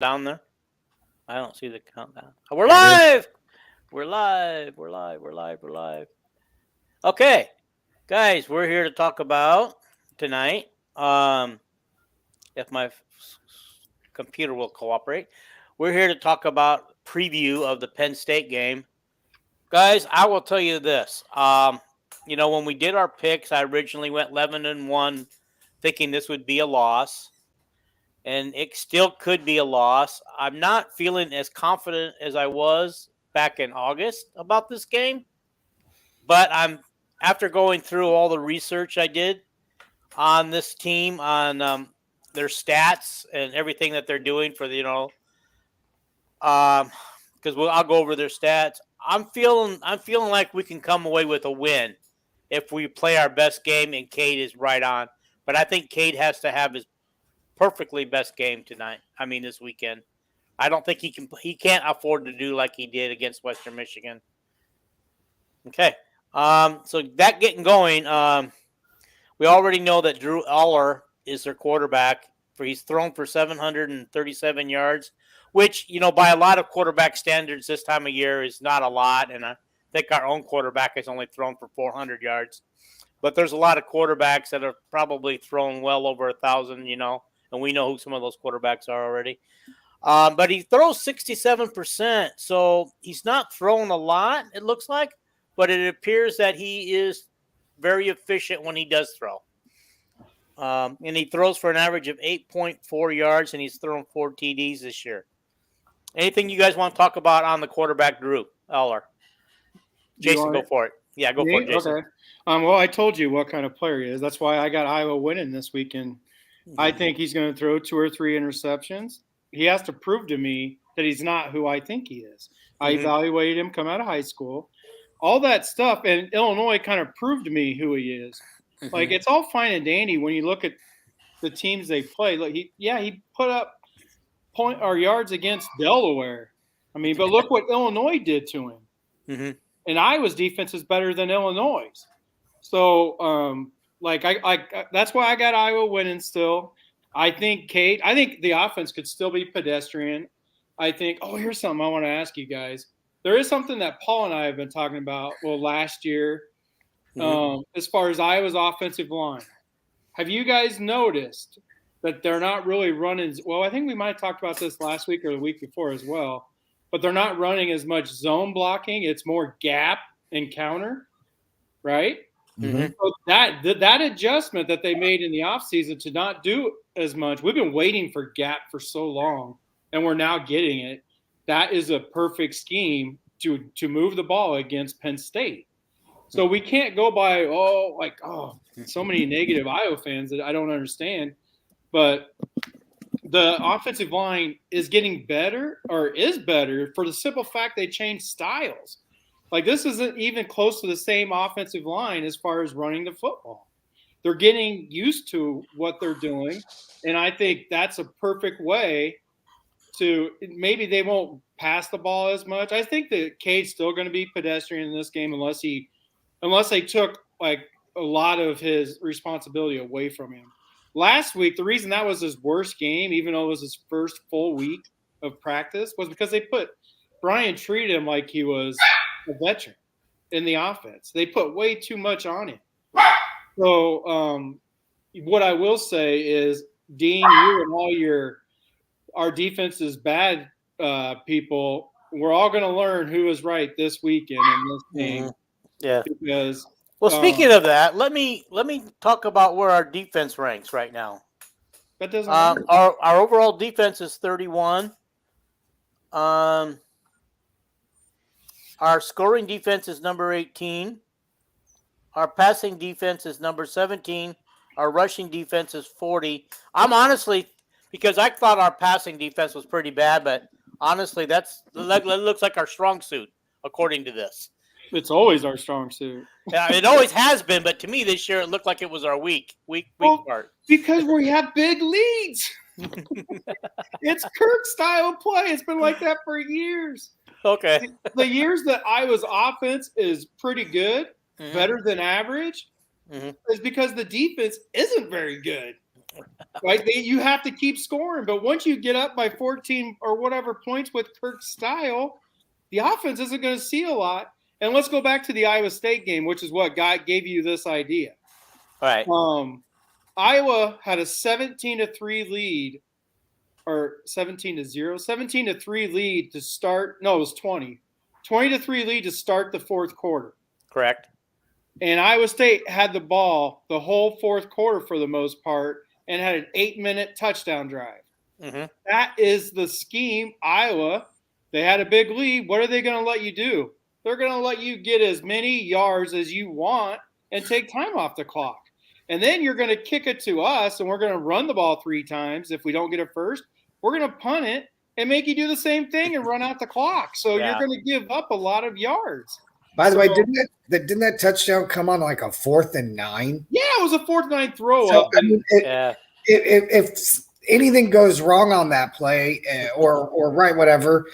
down there? I don't see the countdown. We're live. We're live. We're live. We're live. We're live. Okay, guys, we're here to talk about tonight. If my computer will cooperate, we're here to talk about preview of the Penn State game. Guys, I will tell you this. When we did our picks, I originally went 11-1, thinking this would be a loss, and it still could be a loss. I'm not feeling as confident as I was back in August about this game, but after going through all the research I did on this team, on their stats and everything that they're doing for because I'll go over their stats. I'm feeling like we can come away with a win if we play our best game and Cade is right on. But I think Cade has to have his perfectly best game tonight. I mean, this weekend. I don't think he can't afford to do like he did against Western Michigan. Okay. So that getting going, we already know that Drew Aller is their quarterback. He's thrown for 737 yards, which, by a lot of quarterback standards this time of year is not a lot. And I think our own quarterback has only thrown for 400 yards. But there's a lot of quarterbacks that have probably thrown well over 1,000, and we know who some of those quarterbacks are already. But he throws 67%, so he's not throwing a lot, it looks like, but it appears that he is very efficient when he does throw. And he throws for an average of 8.4 yards, and he's thrown 4 TDs this year. Anything you guys want to talk about on the quarterback, Drew Eller? Jason, go for it. Yeah, go for it, Jason. Okay. Well, I told you what kind of player he is. That's why I got Iowa winning this weekend. I think he's going to throw 2 or 3 interceptions. He has to prove to me that he's not who I think he is. I evaluated him coming out of high school. All that stuff, and Illinois kind of proved to me who he is. Like, it's all fine and dandy when you look at the teams they play. Like, he put up yards against Delaware. I mean, but look what Illinois did to him. And Iowa's defense is better than Illinois'. So, that's why I got Iowa winning still. I think the offense could still be pedestrian. I think, here's something I want to ask you guys. There is something that Paul and I have been talking about, last year, as far as Iowa's offensive line. Have you guys noticed that they're not really running – well, I think we might have talked about this last week or the week before as well, but they're not running as much zone blocking. It's more gap and counter, right? So that adjustment that they made in the offseason to not do as much, we've been waiting for gap for so long, and we're now getting it. That is a perfect scheme to move the ball against Penn State. So we can't go by, so many negative Iowa fans that I don't understand. But the offensive line is getting better, or is better, for the simple fact they changed styles. Like, this isn't even close to the same offensive line as far as running the football. They're getting used to what they're doing, and I think that's a perfect way to – maybe they won't pass the ball as much. I think that Cade's still going to be pedestrian in this game unless they took, like, a lot of his responsibility away from him. Last week, the reason that was his worst game, even though it was his first full week of practice, was because Brian treated him like he was – a veteran in the offense. They put way too much on him. So what I will say is, Dean, you and all our defense is bad people, we're all going to learn who is right this weekend in this game. Yeah. Because speaking of that, let me talk about where our defense ranks right now. That doesn't matter. Our overall defense is 31. Our scoring defense is number 18. Our passing defense is number 17. Our rushing defense is 40. I'm honestly, because I thought our passing defense was pretty bad, but honestly, that looks like our strong suit, according to this. It's always our strong suit. Yeah, it always has been, but to me this year it looked like it was our weak part. Because we have big leads. It's Kirk-style play. It's been like that for years. Okay. The years that Iowa's offense is pretty good, better than average, is because the defense isn't very good. Right? You have to keep scoring. But once you get up by 14 or whatever points with Kirk's style, the offense isn't going to see a lot. And let's go back to the Iowa State game, which is what gave you this idea. Right. Iowa had a 17-3 lead, or 17-0, 17-3 lead to start. No, it was 20-3 lead to start the fourth quarter. Correct. And Iowa State had the ball the whole fourth quarter for the most part and had an 8-minute touchdown drive. Mm-hmm. That is the scheme. Iowa, they had a big lead. What are they going to let you do? They're going to let you get as many yards as you want and take time off the clock. And then you're going to kick it to us, and we're going to run the ball 3 times. If we don't get it first, we're going to punt it and make you do the same thing and run out the clock. So you're going to give up a lot of yards. By the way, didn't that touchdown come on like a 4th and 9? Yeah, it was a 4th and 9 throw So, up. I mean, if anything goes wrong on that play or right, whatever,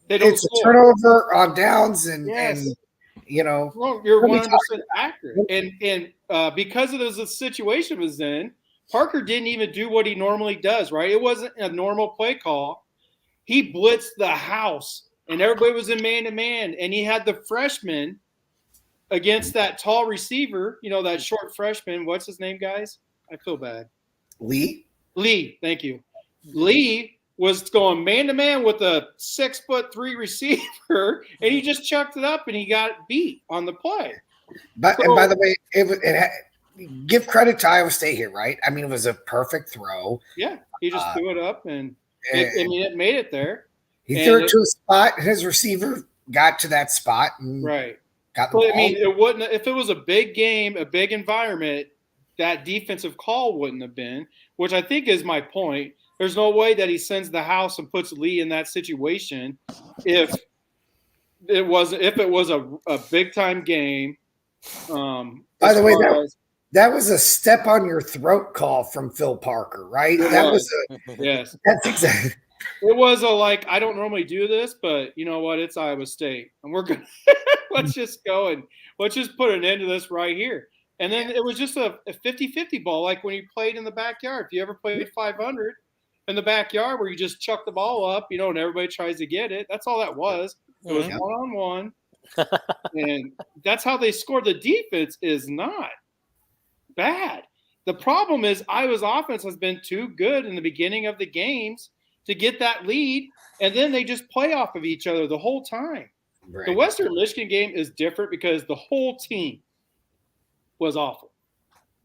it's a turnover on downs and you know. Well, you're 100% accurate. And because of the situation was in, Parker didn't even do what he normally does, right? It wasn't a normal play call. He blitzed the house. And everybody was in man-to-man, and he had the freshman against that tall receiver, that short freshman. What's his name, guys? I feel bad. Lee, thank you. Lee was going man-to-man with a 6'3" receiver, and he just chucked it up, and he got beat on the play. And by the way, give credit to Iowa State here, right? I mean, it was a perfect throw. Yeah, he just threw it up, and it made it there. He threw it to a spot, and his receiver got to that spot and got the ball. I mean, it wouldn't if it was a big game, a big environment, that defensive call wouldn't have been, which I think is my point. There's no way that he sends the house and puts Lee in that situation if it was a big time game. By the way, that was a step on your throat call from Phil Parker, right? Yes. That's exactly. It was I don't normally do this, but you know what? It's Iowa State. And we're going to let's just go and let's just put an end to this right here. And then it was just a 50-50 ball, like when you played in the backyard. If you ever played 500 in the backyard where you just chuck the ball up, and everybody tries to get it. That's all that was. It was one-on-one. And that's how they scored. The defense is not bad. The problem is Iowa's offense has been too good in the beginning of the games to get that lead, and then they just play off of each other the whole time. Right. The Western Michigan game is different because the whole team was awful.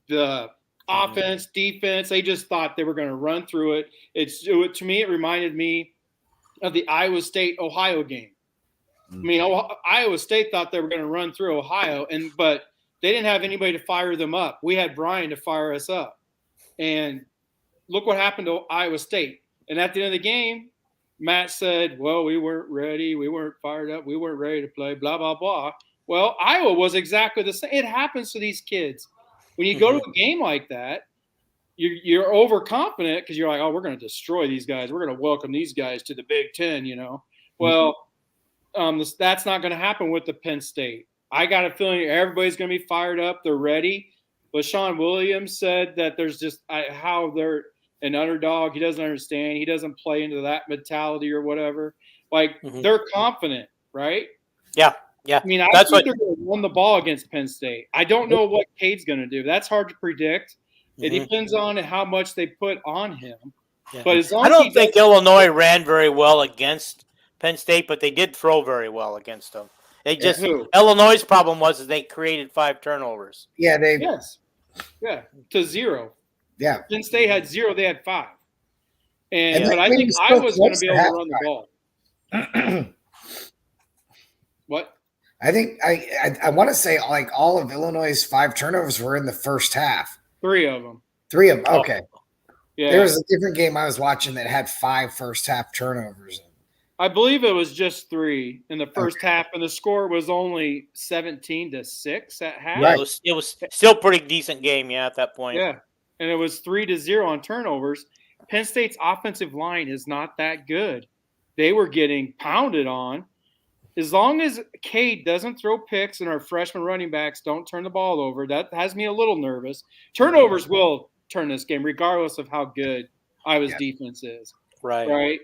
The offense, defense, they just thought they were going to run through it. To me, it reminded me of the Iowa State-Ohio game. I mean, Iowa State thought they were going to run through Ohio, but they didn't have anybody to fire them up. We had Brian to fire us up. And look what happened to Iowa State. And at the end of the game, Matt said, well, we weren't ready. We weren't fired up. We weren't ready to play, blah, blah, blah. Well, Iowa was exactly the same. It happens to these kids. When you go to a game like that, you're overconfident because you're like, oh, we're going to destroy these guys. We're going to welcome these guys to the Big Ten, Well, that's not going to happen with the Penn State. I got a feeling everybody's going to be fired up. They're ready. But Sean Williams said that there's just how they're – an underdog. He doesn't understand. He doesn't play into that mentality or whatever. They're confident, right? Yeah. Yeah. I mean, I think they're going to win the ball against Penn State. I don't know what Cade's going to do. That's hard to predict. It depends on how much they put on him. Yeah. But as long I don't think Illinois ran very well against Penn State, but they did throw very well against them. They just Illinois' problem was they created 5 turnovers. Yeah, to 0. Yeah. Penn State had 0, they had 5. But I think Iowa's going to be able to run the ball. What? I think I want to say all of Illinois' 5 turnovers were in the first half. 3 of them. 3 of them. Okay. Yeah. There was a different game I was watching that had 5 first half turnovers. I believe it was just 3 in the first half, and the score was only 17-6 at half. Right. It was still a pretty decent game, at that point. Yeah. And it was 3-0 on turnovers. Penn State's offensive line is not that good. They were getting pounded on. As long as Cade doesn't throw picks and our freshman running backs don't turn the ball over, that has me a little nervous. Turnovers will turn this game, regardless of how good Iowa's defense is. Right. Right.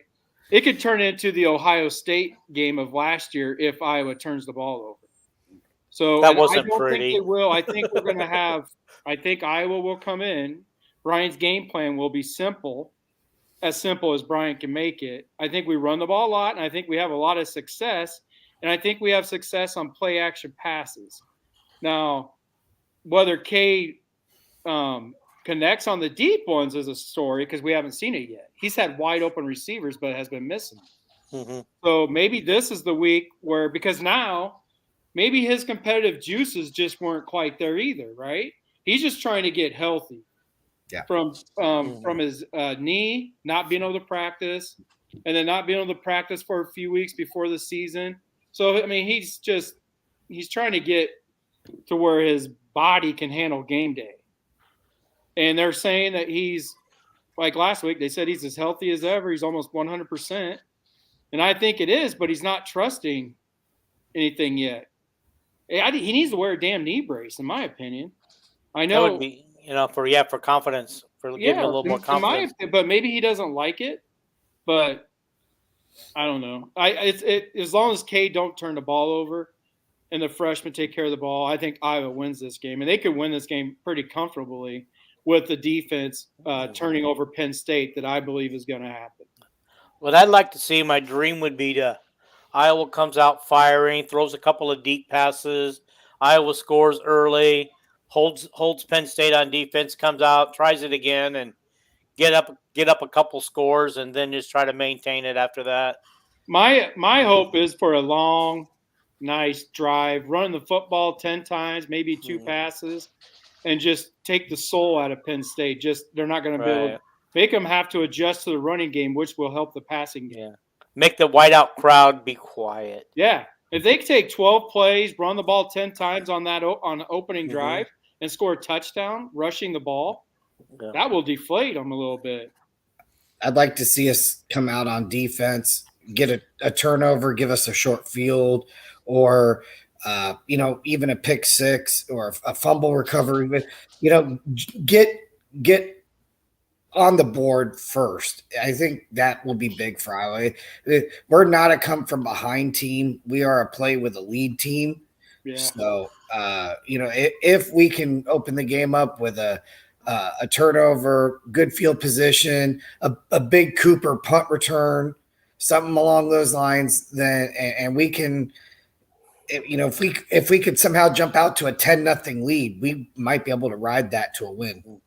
It could turn into the Ohio State game of last year if Iowa turns the ball over. So that wasn't I don't pretty. think they will. I think we're going to have. I think Iowa will come in. Brian's game plan will be simple as Brian can make it. I think we run the ball a lot, and I think we have a lot of success. And I think we have success on play action passes. Now, whether Cade connects on the deep ones is a story because we haven't seen it yet. He's had wide open receivers, but has been missing. Mm-hmm. So maybe this is the week where, because now maybe his competitive juices just weren't quite there either, right? He's just trying to get healthy. Yeah. From his knee, not being able to practice, and then not being able to practice for a few weeks before the season. So, I mean, he's trying to get to where his body can handle game day. And they're saying that he's, like last week, they said he's as healthy as ever. He's almost 100%. And I think it is, but he's not trusting anything yet. He needs to wear a damn knee brace, in my opinion. I know. That would be, for confidence, for giving a little more confidence. But maybe he doesn't like it. But I don't know. As long as Cade don't turn the ball over and the freshmen take care of the ball, I think Iowa wins this game. And they could win this game pretty comfortably with the defense turning over Penn State that I believe is going to happen. What I'd like to see, my dream would be Iowa comes out firing, throws a couple of deep passes. Iowa scores early, holds Penn State on defense, comes out, tries it again, and get up a couple scores, and then just try to maintain it after that. My hope is for a long, nice drive, running the football 10 times, maybe 2 passes, and just take the soul out of Penn State. They're not going to be able to make them have to adjust to the running game, which will help the passing game. Yeah. Make the whiteout crowd be quiet. Yeah. If they take 12 plays, run the ball 10 times on the opening drive and score a touchdown, rushing the ball, that will deflate them a little bit. I'd like to see us come out on defense, get a turnover, give us a short field, or even a pick six or a fumble recovery. But get on the board first. I think that will be big for Iowa. We're not a come from behind team. We are a play with a lead team. Yeah. So if we can open the game up with a turnover, good field position, a big Cooper punt return, something along those lines, then and we can, if we could somehow jump out to a 10-0 lead, we might be able to ride that to a win.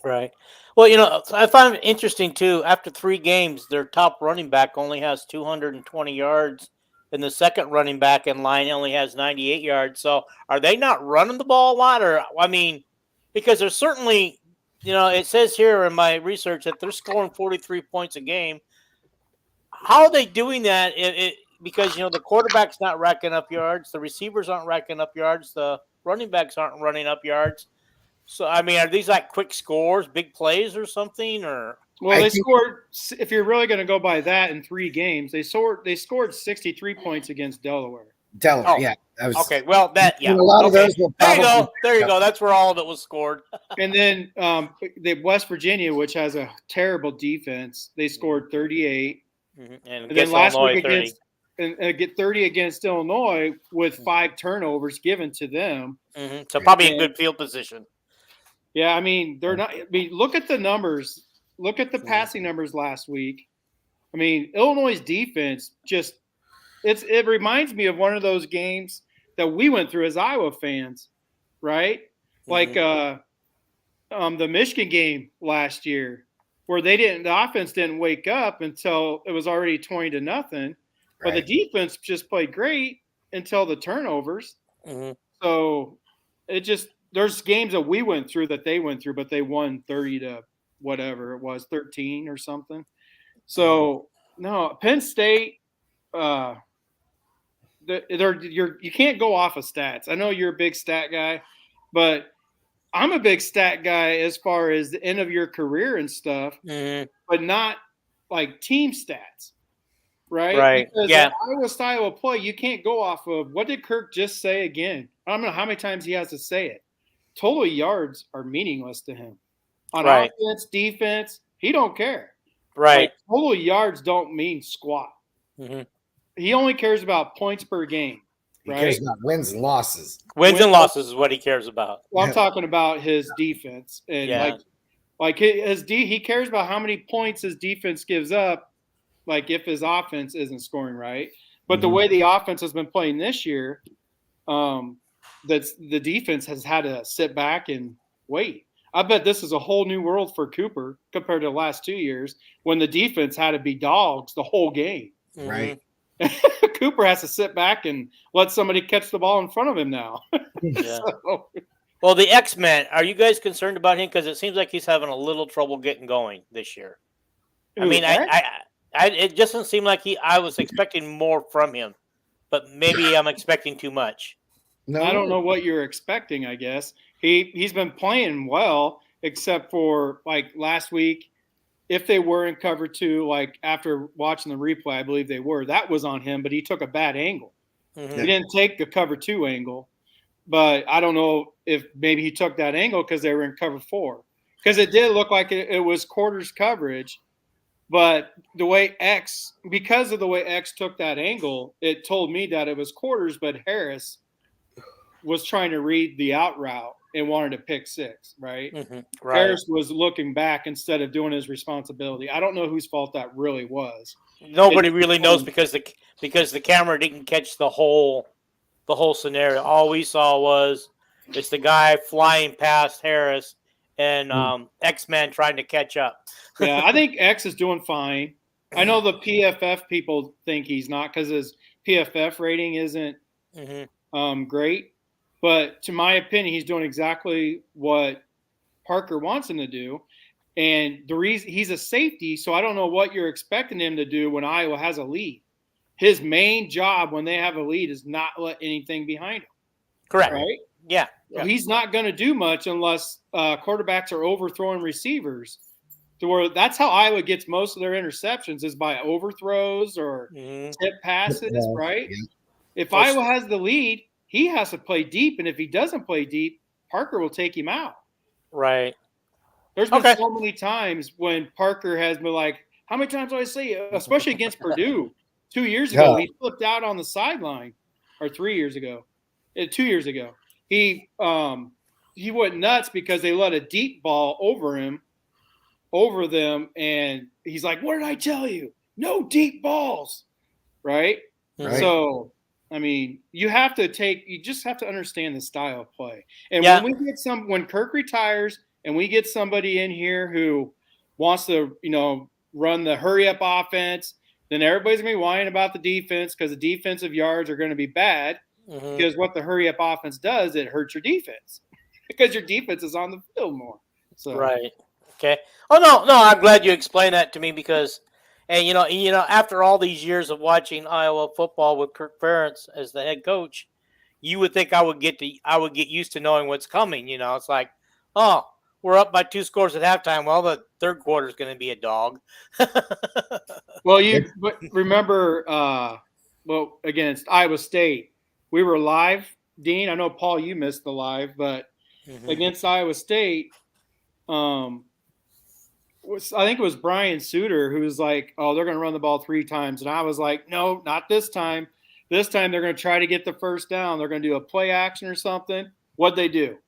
Right. Well, I find it interesting too. After 3 games, their top running back only has 220 yards, and the second running back in line only has 98 yards. So, are they not running the ball a lot? Or because there's certainly, it says here in my research that they're scoring 43 points a game. How are they doing that? Because the quarterback's not racking up yards, the receivers aren't racking up yards, the running backs aren't running up yards. So, are these like quick scores, big plays or something? Or they scored, if you're really going to go by that, in 3 games, they scored 63 points against Delaware. Yeah. Okay, well, that, yeah. A lot of those will probably There you go. That's where all of it was scored. And then the West Virginia, which has a terrible defense, they scored 38. And then last Illinois, week 30. Get 30 against Illinois with 5 turnovers given to them. So probably in good field position. Yeah, they're not. Look at the numbers. Look at the passing numbers last week. Illinois' defense it reminds me of one of those games that we went through as Iowa fans, right? Like the Michigan game last year, where the offense didn't wake up until it was already 20-0, but the defense just played great until the turnovers. So there's games that we went through that they went through, but they won 30 to whatever it was, 13 or something. So no, Penn State, you can't go off of stats. I know you're a big stat guy, but I'm a big stat guy as far as the end of your career and stuff, but not like team stats, right? Right. Because yeah. Iowa style of play, you can't go off of what did Kirk just say again? I don't know how many times he has to say it. Total yards are meaningless to him. On Right. offense, defense, he don't care. Right. Like, total yards don't mean squat. Mm-hmm. He only cares about points per game. He right? cares about wins and losses. Wins and losses is what he cares about. Well, I'm talking about his defense, and he cares about how many points his defense gives up. Like if his offense isn't scoring right, but the way the offense has been playing this year, that's the defense has had to sit back and wait. I bet this is a whole new world for Cooper compared to the last 2 years when the defense had to be dogs the whole game. Right. Cooper has to sit back and let somebody catch the ball in front of him now. Yeah. Well, the X-Men, are you guys concerned about him? Because it seems like he's having a little trouble getting going this year. I mean, it just doesn't seem like I was expecting more from him, but maybe I'm expecting too much. No, I don't know what you're expecting. I guess he's been playing well, except for like last week. If they were in cover 2, like after watching the replay, I believe they were. That was on him, but he took a bad angle. Mm-hmm. He didn't take the cover 2 angle, but I don't know if maybe he took that angle because they were in cover 4. Because it did look like it was quarters coverage. But because of the way X took that angle, it told me that it was quarters, but Harris was trying to read the out route and wanted to pick 6, right? Mm-hmm. Right? Harris was looking back instead of doing his responsibility. I don't know whose fault that really was. Nobody really knows because the camera didn't catch the whole scenario. All we saw was it's the guy flying past Harris and X-Men trying to catch up. Yeah, I think X is doing fine. I know the PFF people think he's not because his PFF rating isn't great. But to my opinion, he's doing exactly what Parker wants him to do. And the reason he's a safety, so I don't know what you're expecting him to do when Iowa has a lead. His main job when they have a lead is not let anything behind him. Correct. Right? Yeah. So he's not going to do much unless quarterbacks are overthrowing receivers. To where that's how Iowa gets most of their interceptions is by overthrows or tip passes, right? Yeah. If Iowa has the lead, he has to play deep, and if he doesn't play deep, Parker will take him out. Right. There's been so many times when Parker has been like, how many times do I say, especially against Purdue 2 years ago, he flipped out on the sideline, or 3 years ago, 2 years ago. He went nuts because they let a deep ball over them, and he's like, what did I tell you? No deep balls, right? So, I mean, you just have to understand the style of play. And when Kirk retires and we get somebody in here who wants to, run the hurry up offense, then everybody's going to be whining about the defense because the defensive yards are going to be bad because what the hurry up offense does, it hurts your defense because your defense is on the field more. So. Right. Okay. Oh, no, I'm glad you explained that to me because, and after all these years of watching Iowa football with Kirk Ferentz as the head coach, you would think I would get used to knowing what's coming. It's like, oh, we're up by 2 scores at halftime. Well, the third quarter is going to be a dog. Well, you remember, against Iowa State, we were live. Dean, I know, Paul, you missed the live, but against Iowa State, I think it was Brian Suter who was like, oh, they're going to run the ball 3 times. And I was like, no, not this time. This time they're going to try to get the first down. They're going to do a play action or something. What'd they do?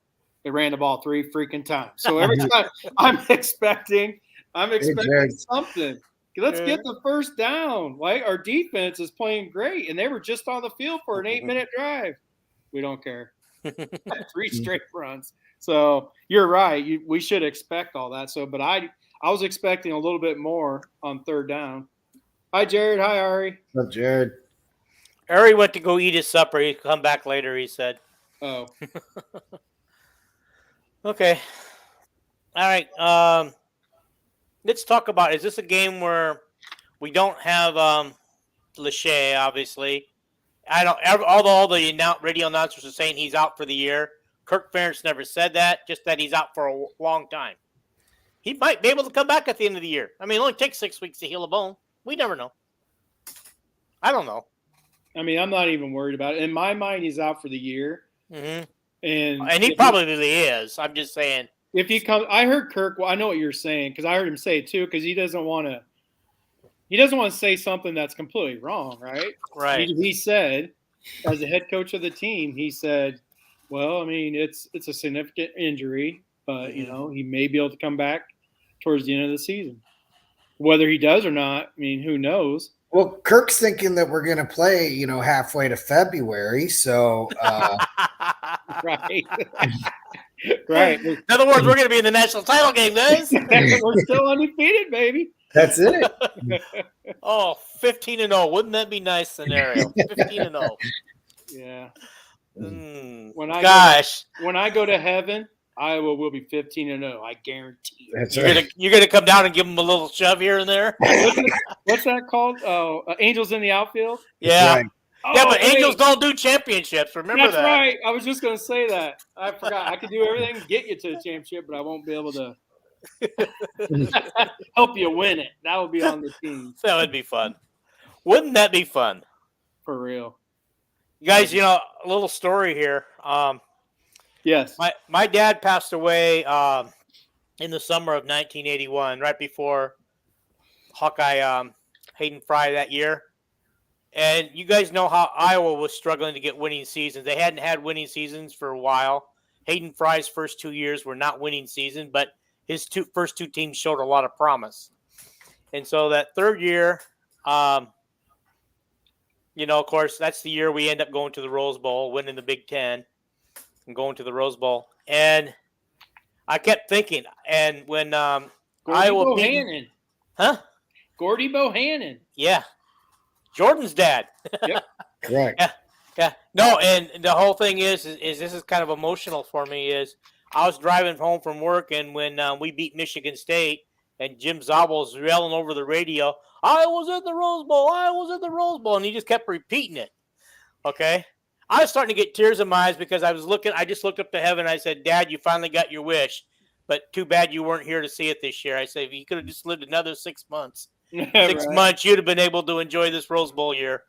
They ran the ball 3 freaking times. So every time I'm expecting something. Let's get the first down. Like, our defense is playing great, and they were just on the field for an 8-minute drive. We don't care. 3 straight runs. So you're right. We should expect all that. So, but I was expecting a little bit more on 3rd down. Hi, Jared. Hi, Ari. What's up, Jared? Ari went to go eat his supper. He'd come back later, he said. Oh. Okay. All right. Let's talk about, is this a game where we don't have Lachey, obviously? Although all the radio announcers are saying he's out for the year. Kirk Ferentz never said that, just that he's out for a long time. He might be able to come back at the end of the year. I mean, it only takes 6 weeks to heal a bone. We never know. I don't know. I mean, I'm not even worried about it. In my mind, he's out for the year. Mm-hmm. And he probably is. I'm just saying. if he comes, I heard Kirk. Well, I know what you're saying because I heard him say it too. Because he doesn't want to. He doesn't want to say something that's completely wrong, right? Right. He said, as the head coach of the team, he said, "Well, I mean, it's a significant injury, but he may be able to come back towards the end of the season. Whether he does or not, I mean, who knows?" Well, Kirk's thinking that we're going to play, halfway to February. So, right. Right. In other words, we're going to be in the national title game, guys. We're still undefeated, baby. That's it. 15-0. Wouldn't that be nice scenario? 15-0. Yeah. When I go to heaven, Iowa will be 15-0. I guarantee you. You're gonna come down and give them a little shove here and there. What's that called? Oh, Angels in the outfield. Yeah. Right. Yeah, but Angels don't do championships. Remember that. That's right. I was just going to say that. I forgot. I could do everything to get you to the championship, but I won't be able to help you win it. That would be on the team. That would be fun. Wouldn't that be fun? For real. You guys, a little story here. Yes. My dad passed away in the summer of 1981, right before Hawkeye Hayden Fry that year. And you guys know how Iowa was struggling to get winning seasons. They hadn't had winning seasons for a while. Hayden Fry's first 2 years were not winning seasons, but his first two teams showed a lot of promise. And so that third year, of course, that's the year we end up going to the Rose Bowl, winning the Big Ten, and going to the Rose Bowl. And I kept thinking, and when Iowa Bohannon. Huh? Gordy Bohannon. Yeah. Jordan's dad. Yep. Correct. Yeah. No, and the whole thing is this is kind of emotional for me, is I was driving home from work, and when we beat Michigan State, and Jim Zabel was yelling over the radio, "I was at the Rose Bowl, I was at the Rose Bowl," and he just kept repeating it. Okay? I was starting to get tears in my eyes because I just looked up to heaven, and I said, "Dad, you finally got your wish, but too bad you weren't here to see it this year." I said, "If you could have just lived another 6 months, six months, you'd have been able to enjoy this Rose Bowl year."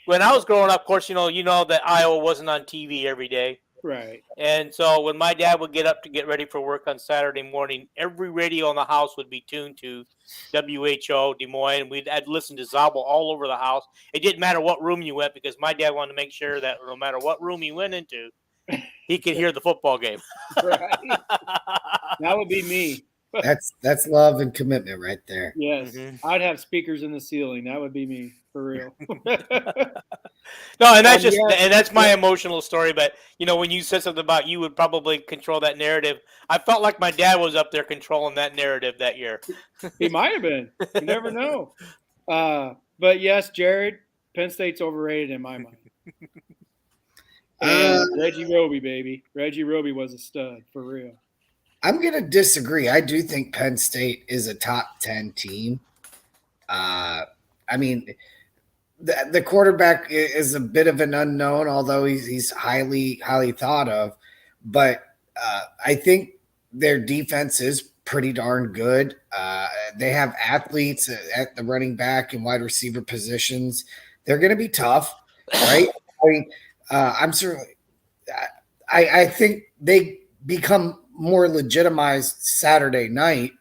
When I was growing up, of course, you know that Iowa wasn't on TV every day. Right. And so when my dad would get up to get ready for work on Saturday morning, every radio in the house would be tuned to WHO, Des Moines. I'd listen to Zabel all over the house. It didn't matter what room you went, because my dad wanted to make sure that no matter what room he went into, he could hear the football game. Right. That would be me. That's love and commitment right there. Yes. Mm-hmm. I'd have speakers in the ceiling. That would be me, for real. No, and that's my emotional story. But when you said something about you would probably control that narrative, I felt like my dad was up there controlling that narrative that year. He might have been. You never know. But yes, Jared, Penn State's overrated in my mind. Reggie Roby, baby. Reggie Roby was a stud, for real. I'm going to disagree. I do think Penn State is a top 10 team. I mean, the quarterback is a bit of an unknown, although he's highly thought of. But I think their defense is pretty darn good. They have athletes at the running back and wide receiver positions. They're going to be tough, right? I mean, I think they become more legitimized Saturday night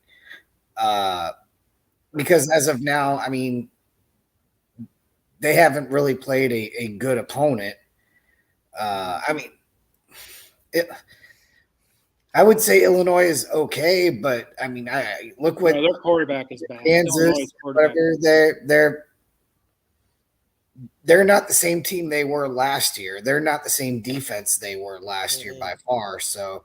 because as of now, I mean, they haven't really played a good opponent. I mean, I would say Illinois is okay, but I mean, I look what their quarterback is bad. Kansas, whatever, they're not the same team they were last year. They're not the same defense they were last year by far. So,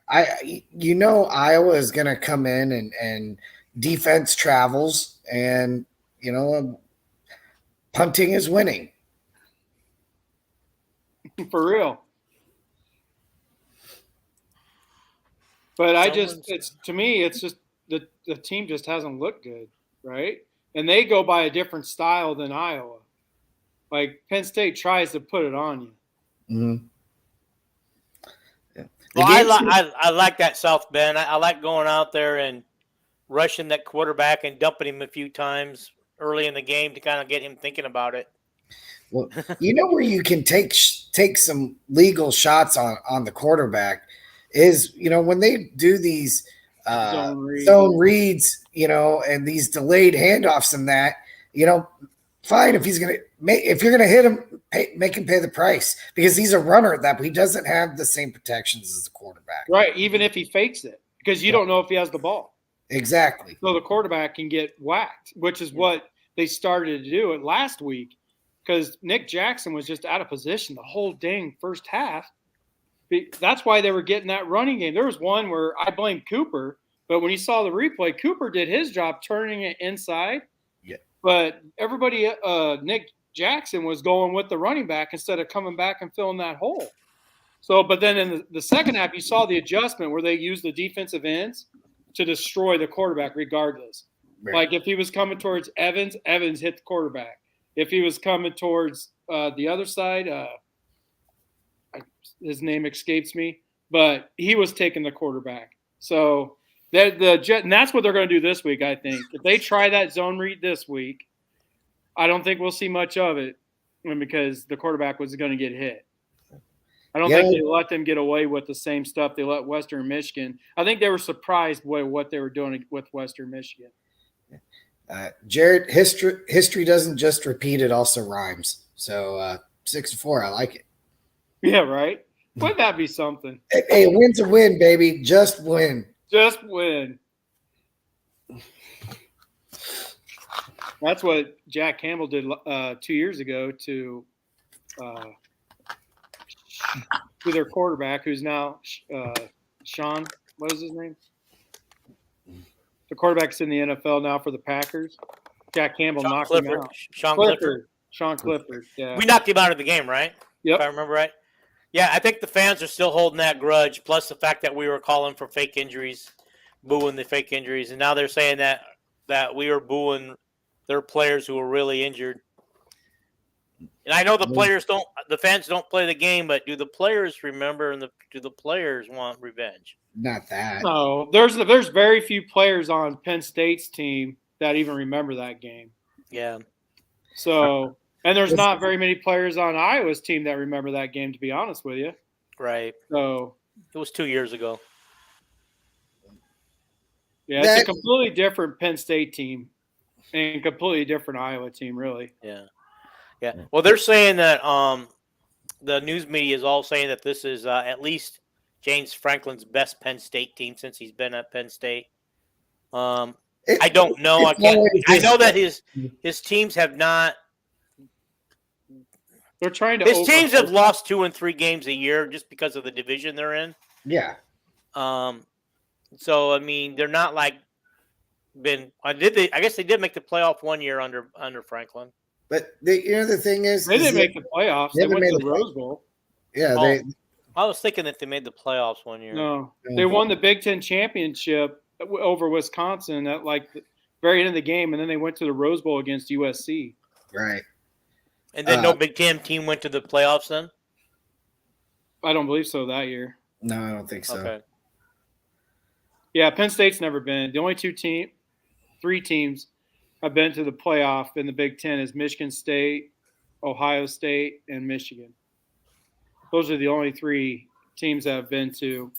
Iowa is going to come in and defense travels, and punting is winning. For real. But to me, it's just the team just hasn't looked good, right? And they go by a different style than Iowa. Like Penn State tries to put it on you. Mm-hmm. Yeah. Well, I like that South Bend. I like going out there and rushing that quarterback and dumping him a few times early in the game to kind of get him thinking about it. Well, where you can take some legal shots on the quarterback is, when they do these zone reads, and these delayed handoffs and that, fine if if you're gonna hit him, make him pay the price because he's a runner that he doesn't have the same protections as the quarterback. Right, even if he fakes it, because you don't know if he has the ball. Exactly. So the quarterback can get whacked, which is what they started to do it last week, because Nick Jackson was just out of position the whole dang first half. That's why they were getting that running game. There was one where I blamed Cooper, but when you saw the replay, Cooper did his job turning it inside. Yeah. But everybody, Nick Jackson was going with the running back instead of coming back and filling that hole. So, but then in the second half, you saw the adjustment where they used the defensive ends to destroy the quarterback regardless. Right. Like if he was coming towards Evans hit the quarterback. If he was coming towards the other side, his name escapes me, but he was taking the quarterback. So and that's what they're going to do this week, I think. If they try that zone read this week, I don't think we'll see much of it because the quarterback was going to get hit. I don't think they let them get away with the same stuff they let Western Michigan. I think they were surprised by what they were doing with Western Michigan. Jared, history doesn't just repeat; it also rhymes. So 6-4, I like it. Yeah, right. Wouldn't that be something? Hey, a win's a win, baby. Just win. Just win. That's what Jack Campbell did 2 years ago to their quarterback, who's now Sean. What is his name? The quarterback's in the NFL now for the Packers. Jack Campbell knocked him out. Sean Clifford. Sean Clifford. Yeah. We knocked him out of the game, right? Yep. If I remember right. Yeah, I think the fans are still holding that grudge, plus the fact that we were calling for fake injuries, booing the fake injuries, and now they're saying that we were booing their players who were really injured. And I know the fans don't play the game, but do the players remember and do the players want revenge? Not that. No, there's very few players on Penn State's team that even remember that game. Yeah. So, and there's not very many players on Iowa's team that remember that game, to be honest with you. Right. So it was 2 years ago. Yeah, it's a completely different Penn State team and a completely different Iowa team, really. Yeah. Yeah. Well, they're saying that the news media is all saying that this is at least James Franklin's best Penn State team since he's been at Penn State. I don't know. I know that his teams have not. They're trying to. His teams have lost 2 and 3 games a year just because of the division they're in. Yeah. So I mean, they're not like been. I guess they did make the playoff 1 year under Franklin. But the thing is, they didn't make the playoffs. They went to the Rose Bowl. Yeah, I was thinking that they made the playoffs 1 year. No, they won the Big Ten championship over Wisconsin at like the very end of the game, and then they went to the Rose Bowl against USC. Right. And then no Big Ten team went to the playoffs then? I don't believe so that year. No, I don't think so. Okay. Yeah, Penn State's never been. The only 3 teams have been to the playoff in the Big Ten is Michigan State, Ohio State, and Michigan. Those are the only 3 teams that have been to.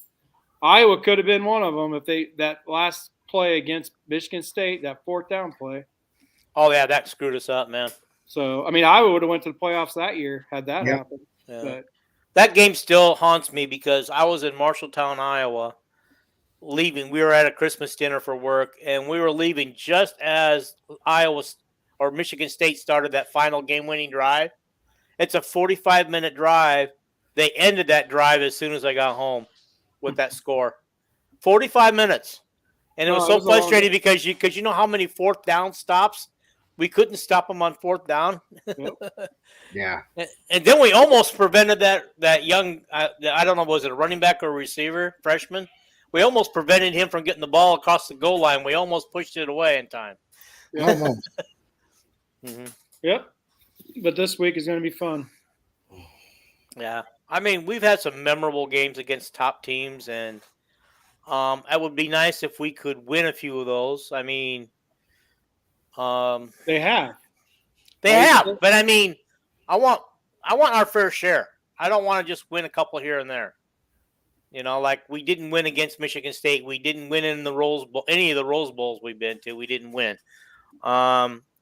Iowa could have been one of them if that last play against Michigan State, that 4th down play. Oh yeah, that screwed us up, man. So I mean, Iowa would have went to the playoffs that year had that happened. Yeah. But that game still haunts me because I was in Marshalltown, Iowa, leaving. We were at a Christmas dinner for work, and we were leaving just as Michigan State started that final game-winning drive. It's a 45-minute drive. They ended that drive as soon as I got home with that score. 45 minutes. And it was so frustrating because you know how many 4th down stops? We couldn't stop them on 4th down. Yep. Yeah. And then we almost prevented that young, I don't know, was it a running back or a receiver, freshman? We almost prevented him from getting the ball across the goal line. We almost pushed it away in time. Almost. Mm-hmm. Yep. But this week is going to be fun. Yeah. I mean, we've had some memorable games against top teams, and it would be nice if we could win a few of those. I mean, they have. But I mean, I want our fair share. I don't want to just win a couple here and there. Like we didn't win against Michigan State. We didn't win in the Rose Bowl, any of the Rose Bowls we've been to. We didn't win.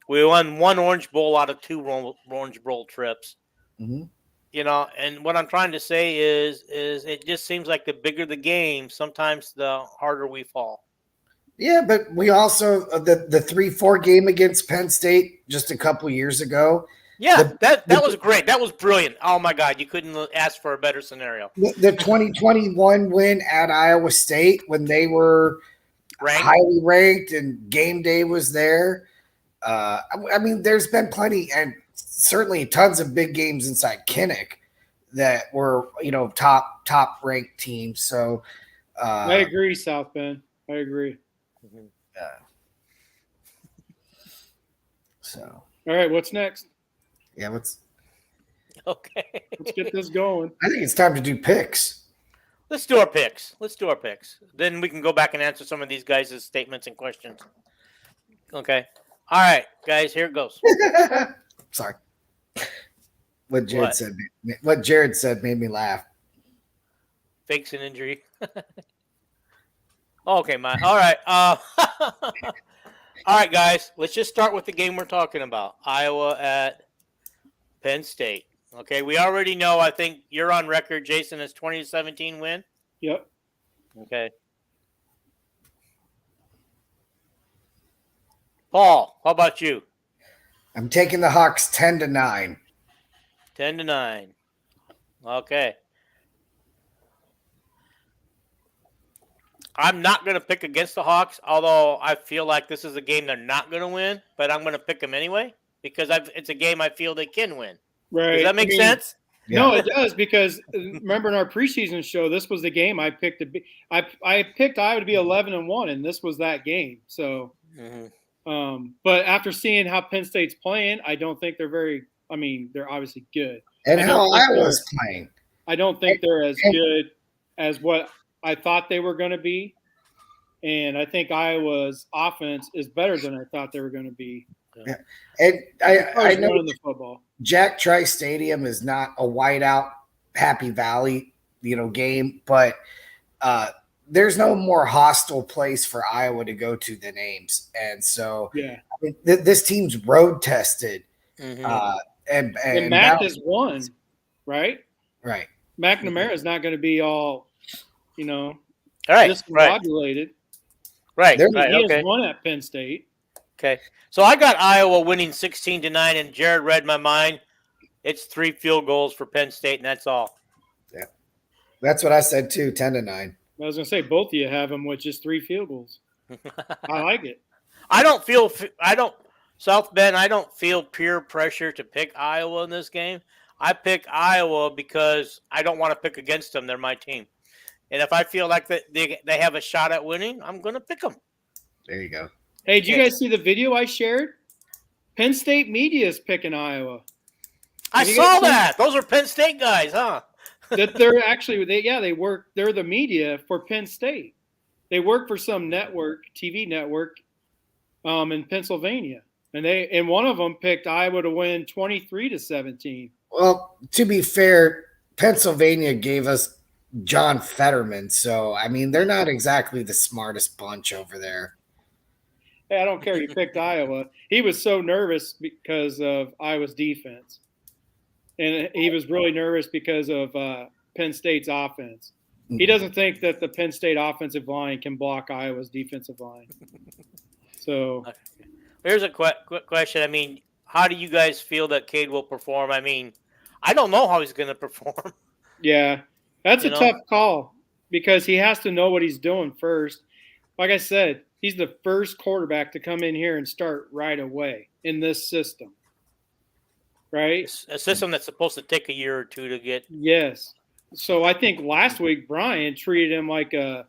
We won one Orange Bowl out of two Orange Bowl trips. Mm-hmm. And what I'm trying to say is it just seems like the bigger the game, sometimes the harder we fall. Yeah, but we also the 3-4 game against Penn State just a couple years ago. Yeah, that was great. That was brilliant. Oh my God, you couldn't ask for a better scenario. The 2021 win at Iowa State when they were highly ranked and game day was there. I mean, there's been plenty and certainly tons of big games inside Kinnick that were, top ranked teams. So I agree, South Bend. I agree. So all right, what's next? Yeah, okay. Let's get this going. I think it's time to do picks. Let's do our picks. Then we can go back and answer some of these guys' statements and questions. Okay. All right, guys, here it goes. Sorry. What Jared said made me laugh. Fakes an injury. Okay, Matt. All right. All right, guys. Let's just start with the game we're talking about. Iowa at Penn State. Okay, we already know. I think you're on record, Jason, as 20-17 win. Yep. Okay. Paul, how about you? I'm taking the Hawks 10-9. 10-9. Okay. I'm not going to pick against the Hawks, although I feel like this is a game they're not going to win, but I'm going to pick them anyway because it's a game I feel they can win. Right. Does that make sense? Yeah. No, it does because remember in our preseason show, this was the game I picked. I picked Iowa to be 11-1, and this was that game. So, but after seeing how Penn State's playing, I don't think they're very. I mean, they're obviously good. And how Iowa's playing, I don't think they're as good as what I thought they were going to be, and I think Iowa's offense is better than I thought they were going to be. Yeah. And I know the football. Jack Trice Stadium is not a whiteout Happy Valley, game, but there's no more hostile place for Iowa to go to than Ames, and so I mean, this team's road tested. And Mac has won, right? Right. McNamara is not going to be all, discombobulated. Right. He has won at Penn State. Okay. So I got Iowa winning 16-9, and Jared read my mind. It's 3 field goals for Penn State, and that's all. Yeah. That's what I said too, 10-9. I was going to say both of you have them with just 3 field goals. I like it. South Bend, I don't feel peer pressure to pick Iowa in this game. I pick Iowa because I don't want to pick against them. They're my team. And if I feel like they have a shot at winning, I'm going to pick them. There you go. Hey, did you guys see the video I shared? Penn State media is picking Iowa. I saw that. Those are Penn State guys, huh? That they're actually they work. They're the media for Penn State. They work for some network, TV network, in Pennsylvania, and one of them picked Iowa to win 23-17. Well, to be fair, Pennsylvania gave us John Fetterman, so I mean they're not exactly the smartest bunch over there. Hey, I don't care. He picked Iowa. He was so nervous because of Iowa's defense. And he was really nervous because of Penn State's offense. He doesn't think that the Penn State offensive line can block Iowa's defensive line. So here's a quick question. I mean, how do you guys feel that Cade will perform? I mean, I don't know how he's going to perform. Yeah, that's a tough call because he has to know what he's doing first. Like I said, he's the first quarterback to come in here and start right away in this system. Right? A system that's supposed to take a year or two to get. Yes. So I think last week Brian treated him like a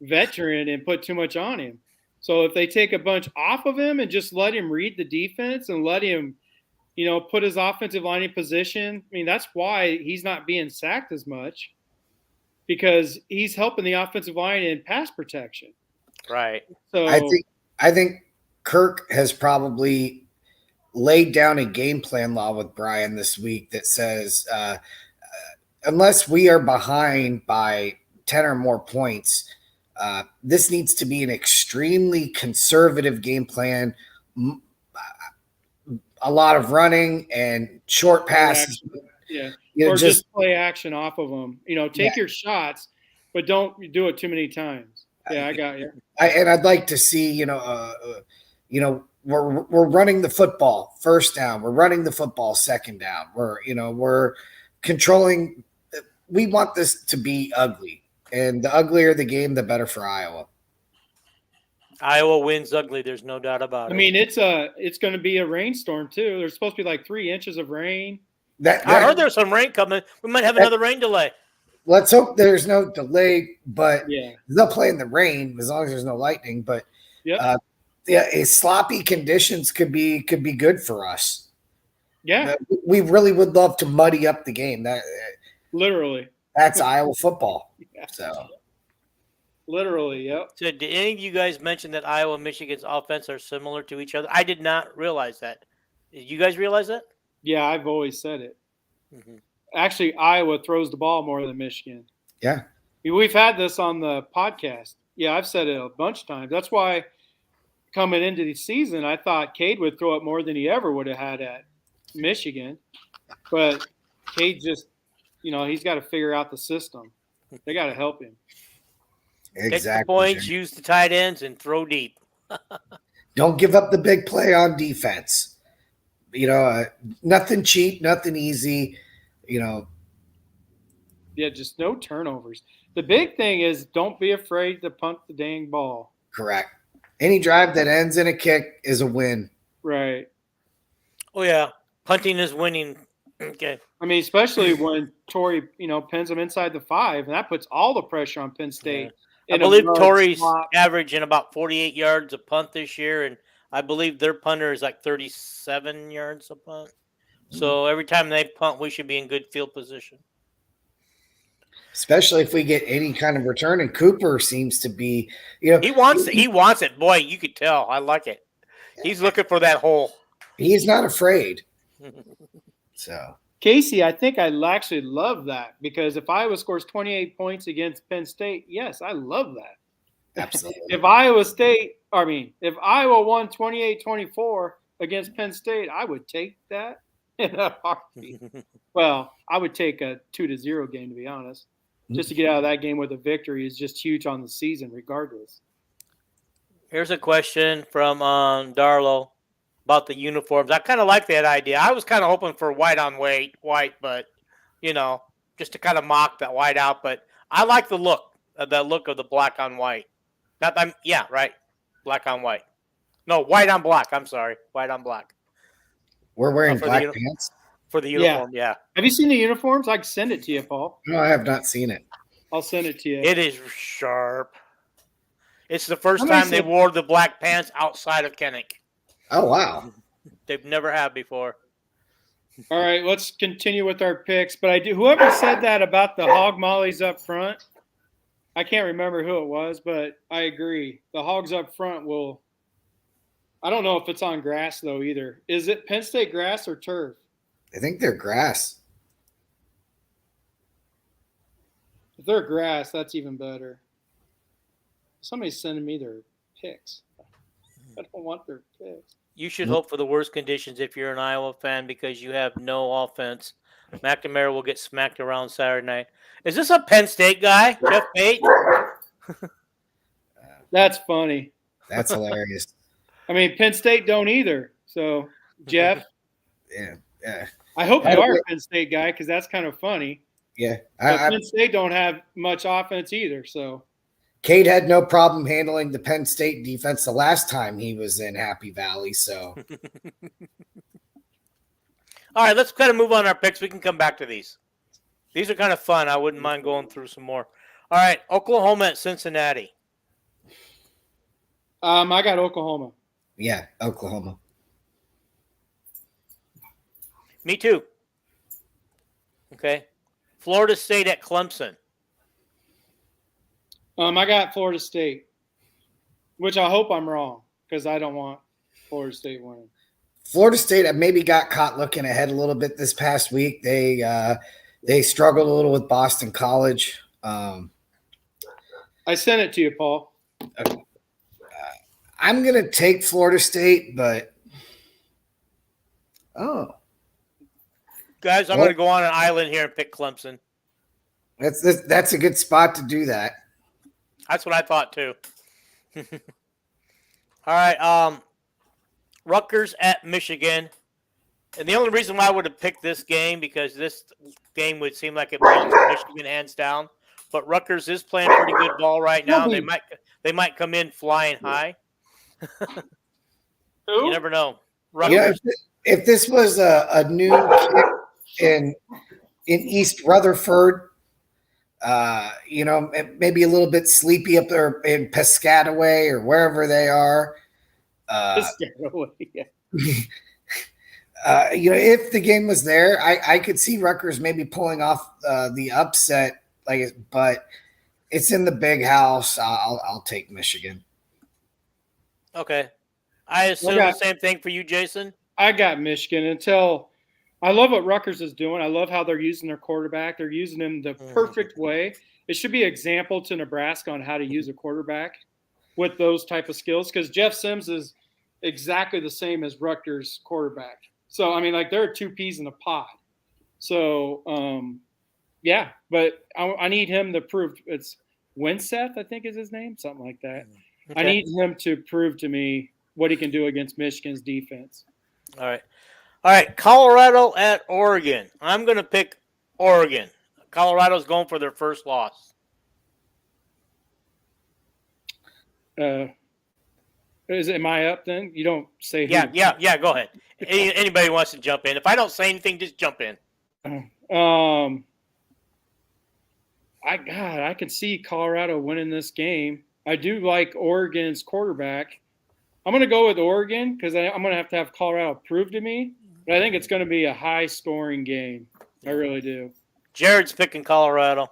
veteran and put too much on him. So if they take a bunch off of him and just let him read the defense and let him, put his offensive line in position, I mean, that's why he's not being sacked as much because he's helping the offensive line in pass protection. Right. So I think Kirk has probably laid down a game plan law with Brian this week that says unless we are behind by 10 or more points, this needs to be an extremely conservative game plan. A lot of running and short passes. Yeah. Or just play action off of them. Take your shots, but don't do it too many times. Yeah, I got you. And I'd like to see, we're running the football first down. We're running the football second down. We're controlling. We want this to be ugly, and the uglier the game, the better for Iowa. Iowa wins ugly. There's no doubt about it. I mean, it's going to be a rainstorm too. There's supposed to be like 3 inches of rain. I heard there's some rain coming. We might have another rain delay. Let's hope there's no delay, but they'll play in the rain as long as there's no lightning. But sloppy conditions could be good for us. Yeah, we really would love to muddy up the game. Literally, that's Iowa football. Yeah. So. Literally, yep. So did any of you guys mention that Iowa and Michigan's offense are similar to each other? I did not realize that. Did you guys realize that? Yeah, I've always said it. Mm-hmm. Actually, Iowa throws the ball more than Michigan. Yeah. We've had this on the podcast. Yeah, I've said it a bunch of times. That's why coming into the season, I thought Cade would throw it more than he ever would have had at Michigan. But Cade just, he's got to figure out the system. They got to help him. Exactly. Take the points, use the tight ends, and throw deep. Don't give up the big play on defense. Nothing cheap, nothing easy. Yeah, just no turnovers. The big thing is don't be afraid to punt the dang ball. Correct. Any drive that ends in a kick is a win. Right. Oh, yeah. Punting is winning. Okay. I mean, especially when Torrey, pins them inside the 5, and that puts all the pressure on Penn State. Yeah. I believe Torrey's averaging about 48 yards a punt this year, and I believe their punter is like 37 yards a punt. So every time they punt, we should be in good field position. Especially if we get any kind of return, and Cooper seems to be, he wants it. He wants it. Boy, you could tell. I like it. He's looking for that hole. He's not afraid. So Casey, I think I actually love that, because if Iowa scores 28 points against Penn State, yes, I love that. Absolutely. If Iowa won 28-24 against Penn State, I would take that in a heartbeat. Well, I would take a 2-0 game, to be honest. Just to get out of that game with a victory is just huge on the season, regardless. Here's a question from Darlow about the uniforms. I kind of like that idea. I was kind of hoping for white on white, but just to kind of mock that white out. But I like the look of the black on white. Black on white. No, white on black. I'm sorry, white on black. We're wearing black pants for the uniform. Yeah. Have you seen the uniforms? I can send it to you, Paul. No, I have not seen it. I'll send it to you. It is sharp. It's the first time they wore the black pants outside of Kennick. Oh, wow. They've never had before. All right, let's continue with our picks. But whoever said that about the hog mollies up front, I can't remember who it was, but I agree. The hogs up front will – I don't know if it's on grass, though, either. Is it Penn State grass or turf? I think they're grass. If they're grass, that's even better. Somebody's sending me their picks. I don't want their picks. You should hope for the worst conditions if you're an Iowa fan, because you have no offense. McNamara will get smacked around Saturday night. Is this a Penn State guy, Jeff Pate? That's funny. That's hilarious. I mean, Penn State don't either. So, Jeff. Yeah. I hope you are a Penn State guy, because that's kind of funny. Yeah. Penn State don't have much offense either, so. Cade had no problem handling the Penn State defense the last time he was in Happy Valley, so. All right, let's kind of move on our picks. We can come back to these. These are kind of fun. I wouldn't mind going through some more. All right, Oklahoma at Cincinnati. I got Oklahoma. Yeah, Oklahoma. Me too. Okay. Florida State at Clemson. I got Florida State, which I hope I'm wrong, because I don't want Florida State winning. Florida State maybe got caught looking ahead a little bit this past week. They struggled a little with Boston College. I sent it to you, Paul. Okay. I'm going to take Florida State, but Guys, I'm going to go on an island here and pick Clemson. That's a good spot to do that. That's what I thought too. All right, Rutgers at Michigan. And the only reason why I would have picked this game, because this game would seem like it belongs to Michigan hands down. But Rutgers is playing pretty good ball right now. They might come in flying high. You never know. Rutgers. Yeah, if this was a new kid in East Rutherford, maybe a little bit sleepy up there in Piscataway or wherever they are. If the game was there, I could see Rutgers maybe pulling off the upset, but it's in the big house. I'll take Michigan. Okay. I assume the same thing for you, Jason? I got Michigan I love what Rutgers is doing. I love how they're using their quarterback. They're using him the perfect way. It should be an example to Nebraska on how to use a quarterback with those type of skills, because Jeff Sims is exactly the same as Rutgers quarterback. So, I mean, there are two peas in a pod. So, but I need him to prove – it's Winseth, I think is his name, something like that. Okay. I need him to prove to me what he can do against Michigan's defense. All right, Colorado at Oregon. I'm going to pick Oregon. Colorado's going for their first loss. Am I up then? You don't say who. Yeah, go ahead. Anybody wants to jump in. If I don't say anything, just jump in. I can see Colorado winning this game. I do like Oregon's quarterback. I'm going to go with Oregon because I'm going to have Colorado prove to me. But I think it's going to be a high-scoring game. I really do. Jared's picking Colorado.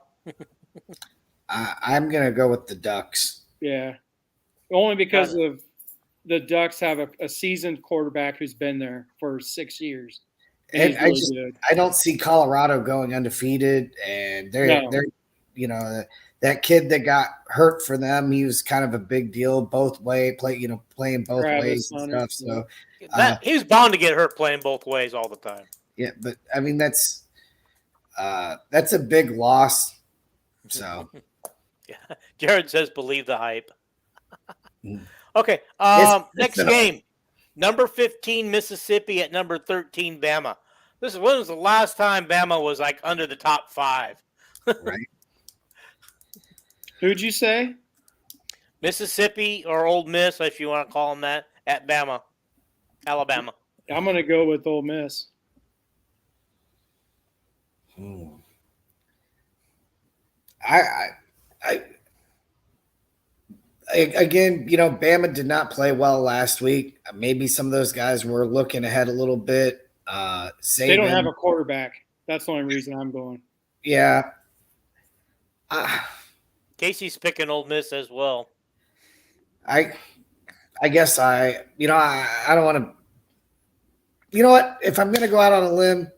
I'm going to go with the Ducks. Yeah. Only because of the Ducks have a seasoned quarterback who's been there for 6 years. And I don't see Colorado going undefeated. And they're that kid that got hurt for them, he was kind of a big deal playing both ways and stuff. So he was bound to get hurt playing both ways all the time. Yeah, but I mean that's a big loss. So yeah. Jared says believe the hype. Okay. Next game. Number 15 Mississippi at number 13 Bama. When was the last time Bama was under the top 5? Right. Who'd you say? Mississippi or Ole Miss, if you want to call them that, at Bama, Alabama. I'm going to go with Ole Miss. Again, Bama did not play well last week. Maybe some of those guys were looking ahead a little bit. They don't have a quarterback. That's the only reason I'm going. Yeah. Casey's picking Ole Miss as well. I guess I don't want to. You know what? If I'm going to go out on a limb,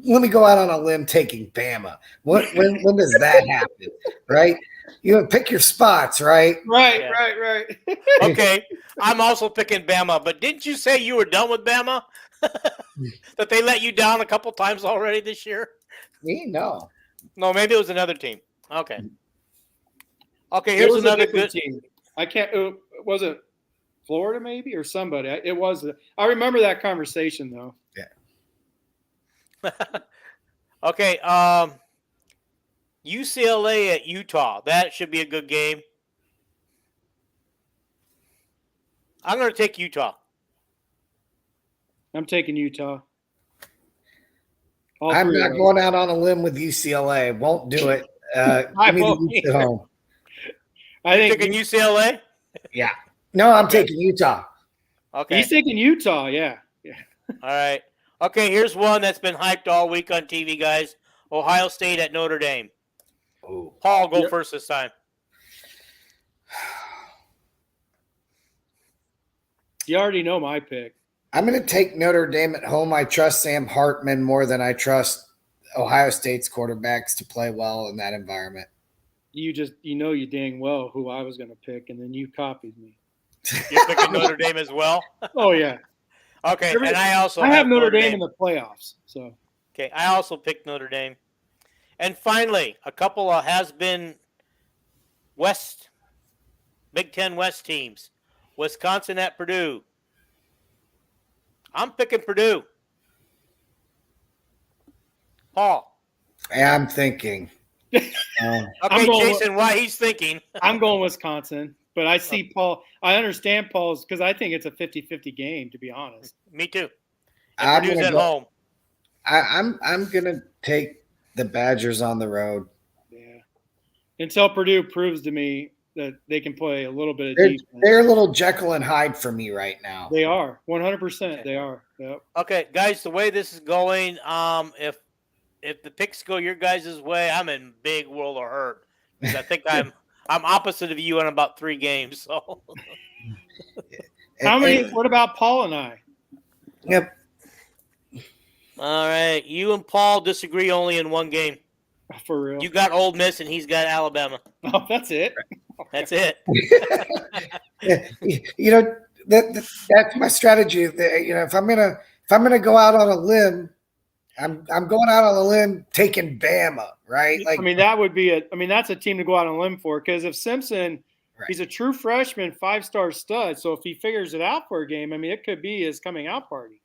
let me go out on a limb taking Bama. When does that happen? Right? You pick your spots, right? Right, yeah. right. Okay. I'm also picking Bama, but didn't you say you were done with Bama? That they let you down a couple times already this year? Me? No. No, maybe it was another team. Okay. Okay, here's another good team. I can't. Was it Florida maybe or somebody? It was. I remember that conversation though. Yeah. Okay. UCLA at Utah. That should be a good game. I'm going to take Utah. I'm taking Utah. I'm not going out on a limb with UCLA. Won't do it. Give me the Utes at home. I think taking UCLA? Yeah. No, I'm taking Utah. Okay. He's taking Utah, yeah. All right. Okay, here's one that's been hyped all week on TV, guys. Ohio State at Notre Dame. Ooh. Paul, go first this time. You already know my pick. I'm going to take Notre Dame at home. I trust Sam Hartman more than I trust Ohio State's quarterbacks to play well in that environment. you dang well who I was going to pick, and then you copied me. You're picking Notre Dame as well? Oh, yeah. Okay, and I also have Notre Dame in the playoffs. So okay, I also picked Notre Dame. And finally, a couple of has-been Big Ten West teams. Wisconsin at Purdue. I'm picking Purdue. Paul. Yeah, I'm thinking. Okay, Jason, why he's thinking. I'm going Wisconsin, but I see Paul. I understand Paul's because I think it's a 50-50 game, to be honest. Me too. And Purdue's at home. I'm gonna take the Badgers on the road. Yeah. Until Purdue proves to me that they can play a little bit of defense. defense. They're a little Jekyll and Hyde for me right now. They are 100%. They are. Yep. Okay, guys, the way this is going, if the picks go your guys' way, I'm in big world of hurt because I think I'm opposite of you in about 3 games. So, how many? What about Paul and I? Yep. All right, you and Paul disagree only in 1 game. For real? You got Ole Miss and he's got Alabama. Oh, that's it. That's it. That's my strategy. If I'm gonna go out on a limb, I'm going out on a limb taking Bama, right? Like, that's a team to go out on a limb for, because if Simpson, right, he's a true freshman, 5-star stud. So if he figures it out for a game, it could be his coming out party.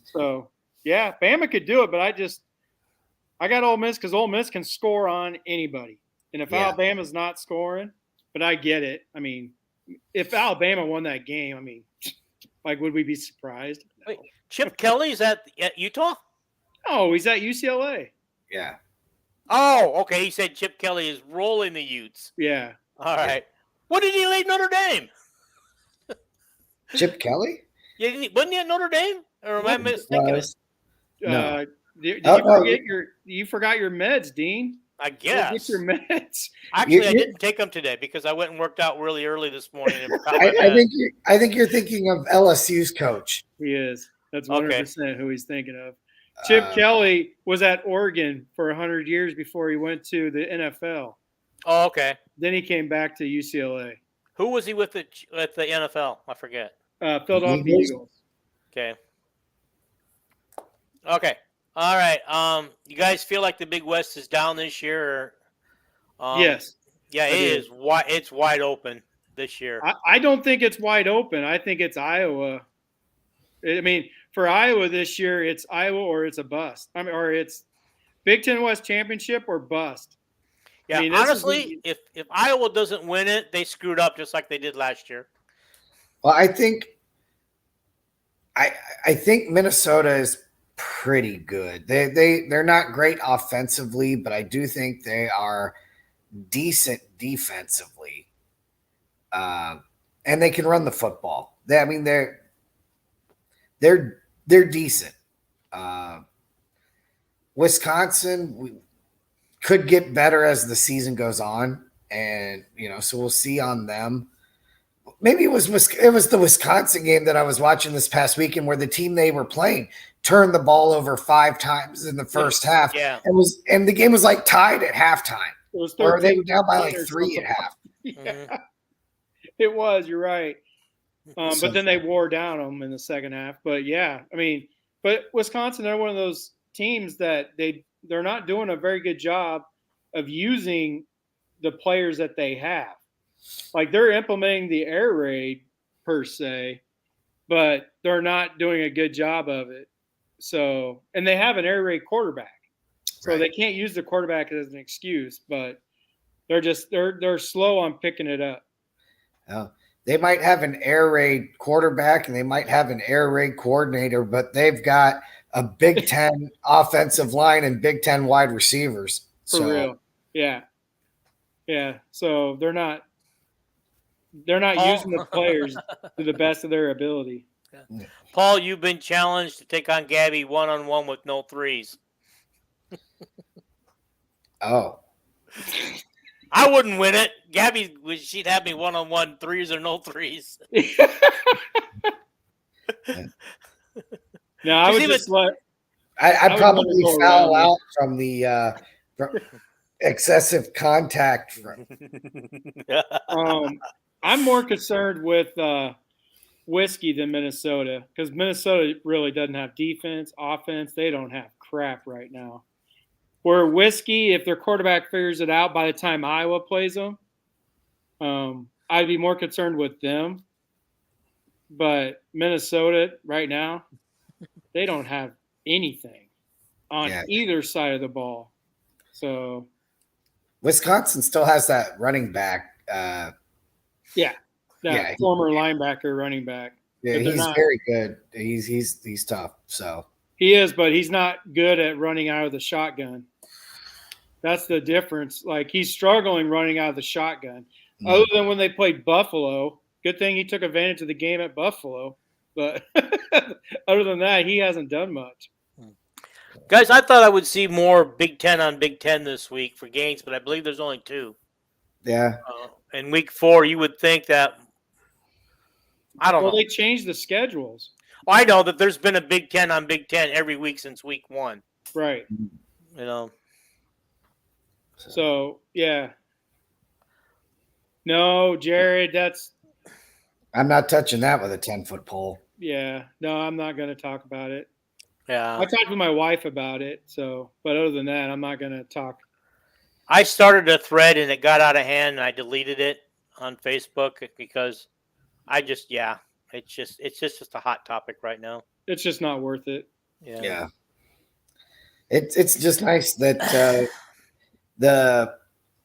So yeah, Bama could do it, but I got Ole Miss because Ole Miss can score on anybody. And if Alabama's not scoring, but I get it. If Alabama won that game, would we be surprised? No. Wait, Chip Kelly's at Utah? Oh, he's at UCLA. Yeah. Oh, okay. He said Chip Kelly is rolling the Utes. Yeah. All right. What did he leave Notre Dame? Chip Kelly? Yeah, wasn't he at Notre Dame? Or am I mistaken? No. You forgot your meds, Dean. I guess. Get your meds. Actually, I didn't take them today because I went and worked out really early this morning. I think you're thinking of LSU's coach. He is. That's 100% who he's thinking of. Chip Kelly was at Oregon for 100 years before he went to the NFL. Oh, okay. Then he came back to UCLA. Who was he with at the NFL? I forget. Philadelphia Eagles. Okay. Okay. All right. You guys feel like the Big West is down this year? Yes. Yeah, it is. It's wide open this year. I don't think it's wide open. I think it's Iowa. For Iowa this year, it's Iowa or it's a bust. Or it's Big Ten West Championship or bust. Yeah, honestly, if Iowa doesn't win it, they screwed up just like they did last year. Well, I think Minnesota is pretty good. They're not great offensively, but I do think they are decent defensively. And they can run the football. They're decent. Wisconsin could get better as the season goes on, and so we'll see on them. Maybe it was the Wisconsin game that I was watching this past weekend where the team they were playing turned the ball over 5 times in the first half. Yeah. And the game was like tied at halftime. Or they were down by like 3 at half. Yeah. It was, you're right. But then they wore down them in the second half. But yeah, but Wisconsin, they're one of those teams that they're not doing a very good job of using the players that they have. Like, they're implementing the air raid per se, but they're not doing a good job of it. So, and they have an air raid quarterback, so they can't use the quarterback as an excuse. But they're slow on picking it up. Oh, they might have an air raid quarterback and they might have an air raid coordinator, but they've got a Big Ten offensive line and Big Ten wide receivers. For real, yeah. So they're not using the players to the best of their ability. Yeah. Paul, you've been challenged to take on Gabby 1-on-1 with no threes. Oh. I wouldn't win it. Gabby, she'd have me 1-on-1, threes or no threes. No, I would just let. I'd probably foul out from the excessive contact. I'm more concerned with Whiskey than Minnesota because Minnesota really doesn't have defense, offense. They don't have crap right now. Where Whiskey, if their quarterback figures it out by the time Iowa plays them, I'd be more concerned with them. But Minnesota right now, they don't have anything on either side of the ball. So Wisconsin still has that running back. Former linebacker, running back. Yeah, he's very good. He's tough. So he is, but he's not good at running out of the shotgun. That's the difference. Like he's struggling running out of the shotgun. Other than when they played Buffalo, good thing he took advantage of the game at Buffalo. But other than that, he hasn't done much. Guys, I thought I would see more Big Ten on Big Ten this week for games, but I believe there's only 2. Yeah. In week 4, you would think that. I don't know. Well, they changed the schedules. Well, I know that there's been a Big Ten on Big Ten every week since week 1. Right. You know. So, yeah. No, Jared, I'm not touching that with a 10-foot pole. Yeah. No, I'm not going to talk about it. Yeah. I talked with my wife about it, but other than that, I'm not going to talk. I started a thread and it got out of hand and I deleted it on Facebook because it's just a hot topic right now. It's just not worth it. Yeah. It's just nice that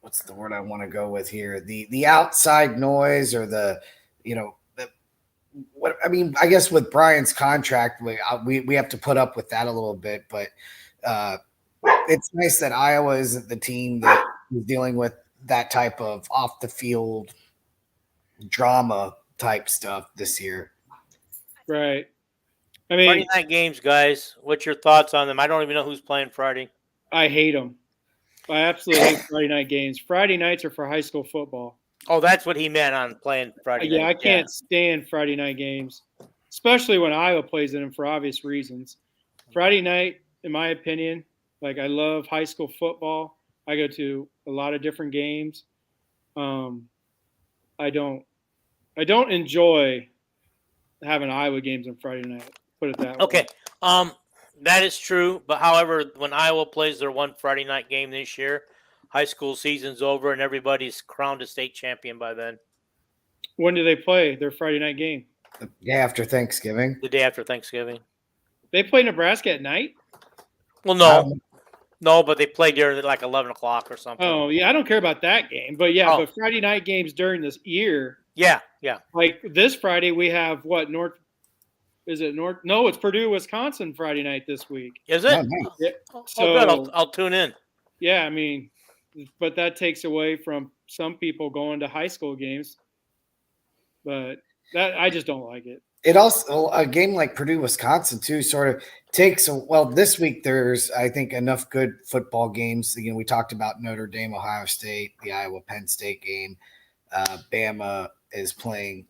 what's the word I want to go with here? The outside noise or I guess with Brian's contract, we have to put up with that a little bit, but it's nice that Iowa isn't the team that is dealing with that type of off the field drama type stuff this year. Right. I mean, Friday night games, guys. What's your thoughts on them? I don't even know who's playing Friday. I hate them. I absolutely hate Friday night games. Friday nights are for high school football. Oh, that's what he meant on playing Friday night. Yeah, I can't stand Friday night games, especially when Iowa plays in them for obvious reasons. Friday night, in my opinion, like I love high school football. I go to a lot of different games. I don't enjoy having Iowa games on Friday night. Put it that way. Okay. That is true. But however, when Iowa plays their one Friday night game this year, high school season's over and everybody's crowned a state champion by then. When do they play their Friday night game? The day after Thanksgiving. The day after Thanksgiving. They play Nebraska at night? Well, no. No, but they play during like 11 o'clock or something. Oh, yeah. I don't care about that game. But, yeah, but Friday night games during this year. Yeah. Like this Friday, we have what? Is it North? No, it's Purdue, Wisconsin Friday night this week. Is it? Oh, nice. Yeah. So, good. I'll tune in. Yeah, I mean, but that takes away from some people going to high school games. But that I just don't like it. It also, a game like Purdue, Wisconsin, too, sort of takes this week there's, I think, enough good football games. We talked about Notre Dame, Ohio State, the Iowa Penn State game. Bama is playing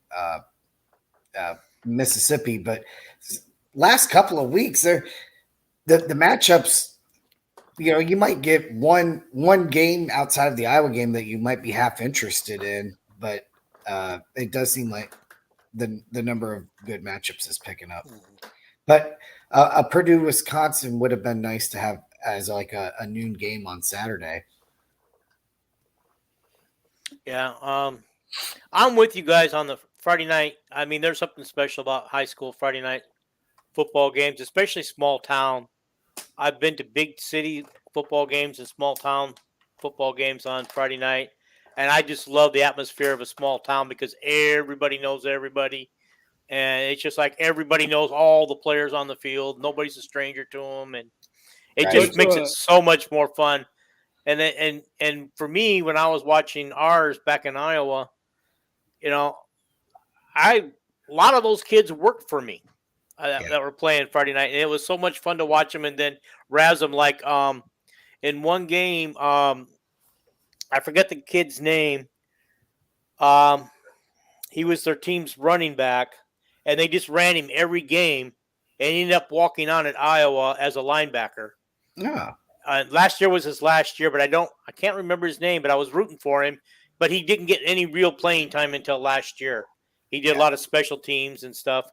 Mississippi, but last couple of weeks, the matchups, you might get one game outside of the Iowa game that you might be half interested in, but it does seem like the number of good matchups is picking up. But a Purdue Wisconsin would have been nice to have as like a noon game on Saturday. Yeah, I'm with you guys on the Friday night. I mean, there's something special about high school Friday night football games, especially small town. I've been to big city football games and small town football games on Friday night, and I just love the atmosphere of a small town because everybody knows everybody, and it's just like everybody knows all the players on the field. Nobody's a stranger to them, and it just makes it so much more fun. And for me, when I was watching ours back in Iowa, a lot of those kids worked for me that were playing Friday night, and it was so much fun to watch them and then razz them. Like in one game, I forget the kid's name. He was their team's running back, and they just ran him every game, and he ended up walking on at Iowa as a linebacker. Yeah. last year was his last year, but I can't remember his name, but I was rooting for him. But he didn't get any real playing time until last year. He did a lot of special teams and stuff.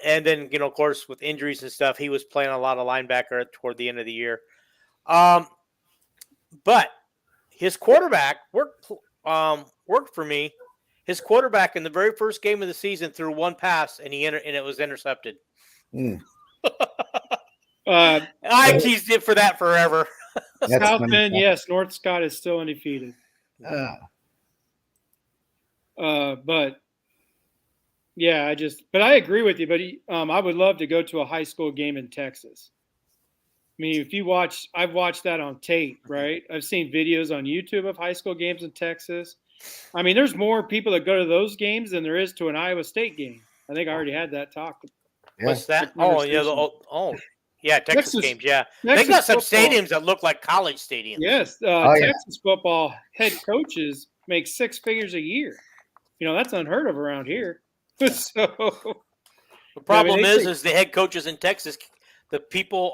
And then, of course, with injuries and stuff, he was playing a lot of linebacker toward the end of the year. But his quarterback worked for me. His quarterback in the very first game of the season threw one pass, and it was intercepted. I teased it for that forever. South Bend, yes. North Scott is still undefeated. But yeah, but I agree with you. But I would love to go to a high school game in Texas. I mean, I've watched that on tape, right? I've seen videos on YouTube of high school games in Texas. I mean, there's more people that go to those games than there is to an Iowa State game. I think I already had that talk. Yeah. What's that? Texas games. Yeah, they got some stadiums that look like college stadiums. Yes, Texas football head coaches make 6 figures a year. That's unheard of around here. So the problem is the head coaches in Texas, the people,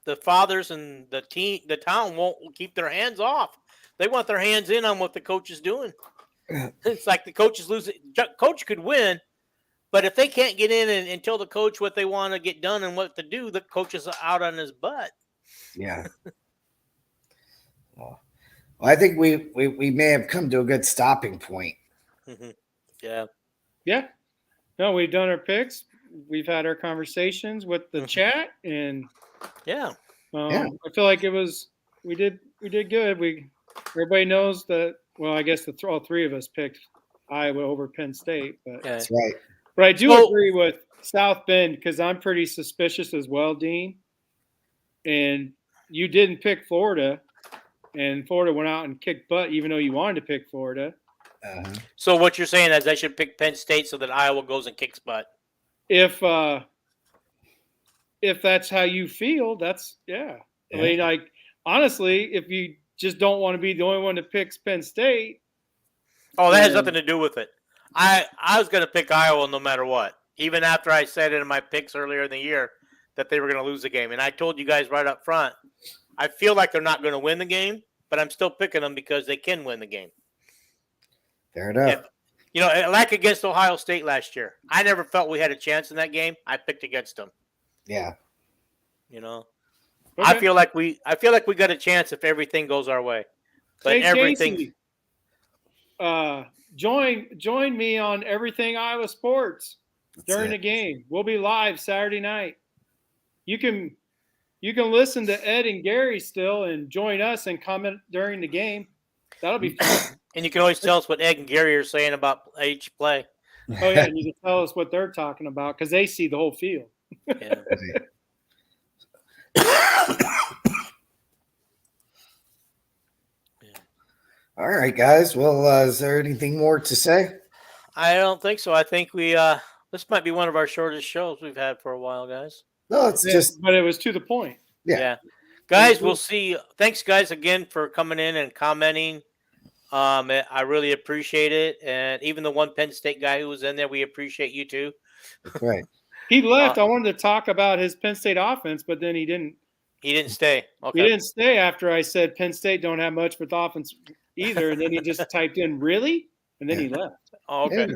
the fathers and the town won't keep their hands off. They want their hands in on what the coach is doing. It's like the coaches lose it. Coach could win, but if they can't get in and tell the coach what they want to get done and what to do, the coach is out on his butt. Yeah. Well, I think we may have come to a good stopping point. Mm-hmm. Yeah. Yeah. No, we've done our picks. We've had our conversations with the chat, and I feel like we did good. Everybody knows that. Well, I guess all 3 of us picked Iowa over Penn State, but that's right. But I do agree with South Bend because I'm pretty suspicious as well, Dean. And you didn't pick Florida, and Florida went out and kicked butt, even though you wanted to pick Florida. So what you're saying is I should pick Penn State so that Iowa goes and kicks butt. If that's how you feel, that's I mean, like honestly, if you just don't want to be the only one that picks Penn State. Oh, that has nothing to do with it. I was going to pick Iowa no matter what, even after I said in my picks earlier in the year that they were going to lose the game. And I told you guys right up front, I feel like they're not going to win the game, but I'm still picking them because they can win the game. Fair enough. Like against Ohio State last year, I never felt we had a chance in that game. I picked against them. Yeah. Okay. I feel like we got a chance if everything goes our way. But everything. Join me on Everything Iowa Sports during the game. We'll be live Saturday night. You can listen to Ed and Gary still and join us and comment during the game. That'll be fun. And you can always tell us what Ed and Gary are saying about each play. Oh yeah, and you can tell us what they're talking about because they see the whole field. Yeah. All right, guys. Well, is there anything more to say? I don't think so. I think we this might be one of our shortest shows we've had for a while, guys. No, it's but it was to the point. Yeah. Guys, we'll see. Thanks, guys, again for coming in and commenting. I really appreciate it, and even the one Penn State guy who was in there, we appreciate you too. That's right. He left. I wanted to talk about his Penn State offense, but then he didn't. He didn't stay. Okay. He didn't stay after I said Penn State don't have much with offense either, and then he just typed in really, and then he left. Oh, okay.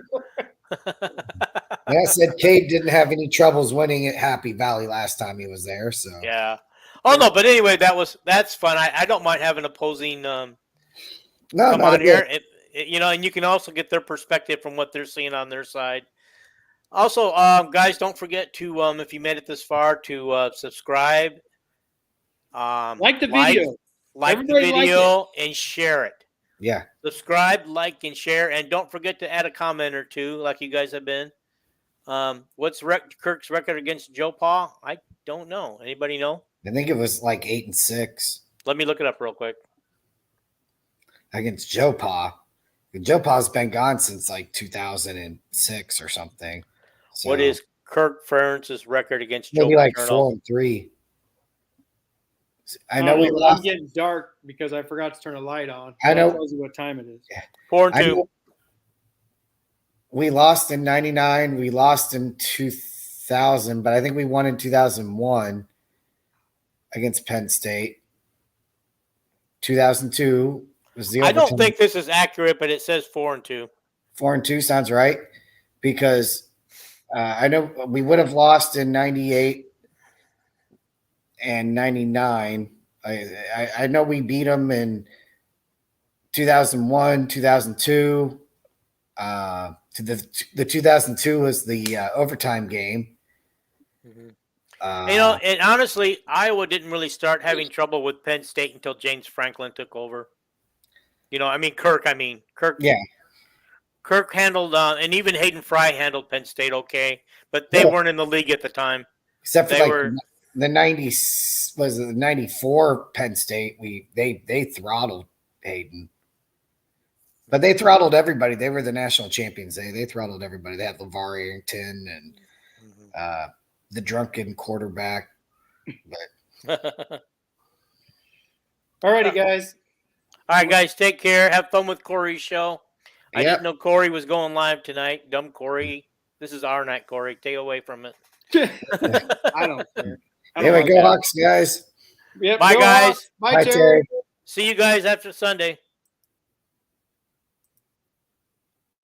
I said Cade didn't have any troubles winning at Happy Valley last time he was there. So yeah. Oh no, but anyway, that's fun. I don't mind having opposing come on here. And you can also get their perspective from what they're seeing on their side. Also, guys, don't forget to if you made it this far to subscribe, like the video, and share it. Yeah. Subscribe, like, and share, and don't forget to add a comment or two, like you guys have been. What's Kirk's record against Joe Pa? I don't know. Anybody know? I think it was like 8-6. Let me look it up real quick. Against Joe Pa. Joe Pa's been gone since like 2006 or something. So, what is Kirk Ferentz's record against Joe? Maybe like 4-3. I know we lost. I'm getting dark because I forgot to turn a light on. I know. That tells you what time it is. 4-2. We lost in 99. We lost in 2000, but I think we won in 2001 against Penn State. 2002 was the I overtime. don't think this is accurate, but it says 4-2. 4-2 sounds right, because I know we would have lost in 98 and 99. I know we beat them in 2001, 2002. The 2002 was the overtime game. Mm-hmm. And honestly, Iowa didn't really start having trouble with Penn State until James Franklin took over. Kirk. Yeah. Kirk handled, and even Hayden Fry handled Penn State okay, but they weren't in the league at the time. Except for the 90s, was it the 94 Penn State? They throttled Hayden. But they throttled everybody. They were the national champions. They throttled everybody. They had LeVar Arrington and the drunken quarterback. But All righty, guys. All right, guys, take care. Have fun with Corey's show. I didn't know Corey was going live tonight. Dumb Corey. This is our night, Corey. Take away from it. I don't care. Anyway, go Hawks, guys. Yep, bye, guys. Hawks. Bye, Terry. See you guys after Sunday.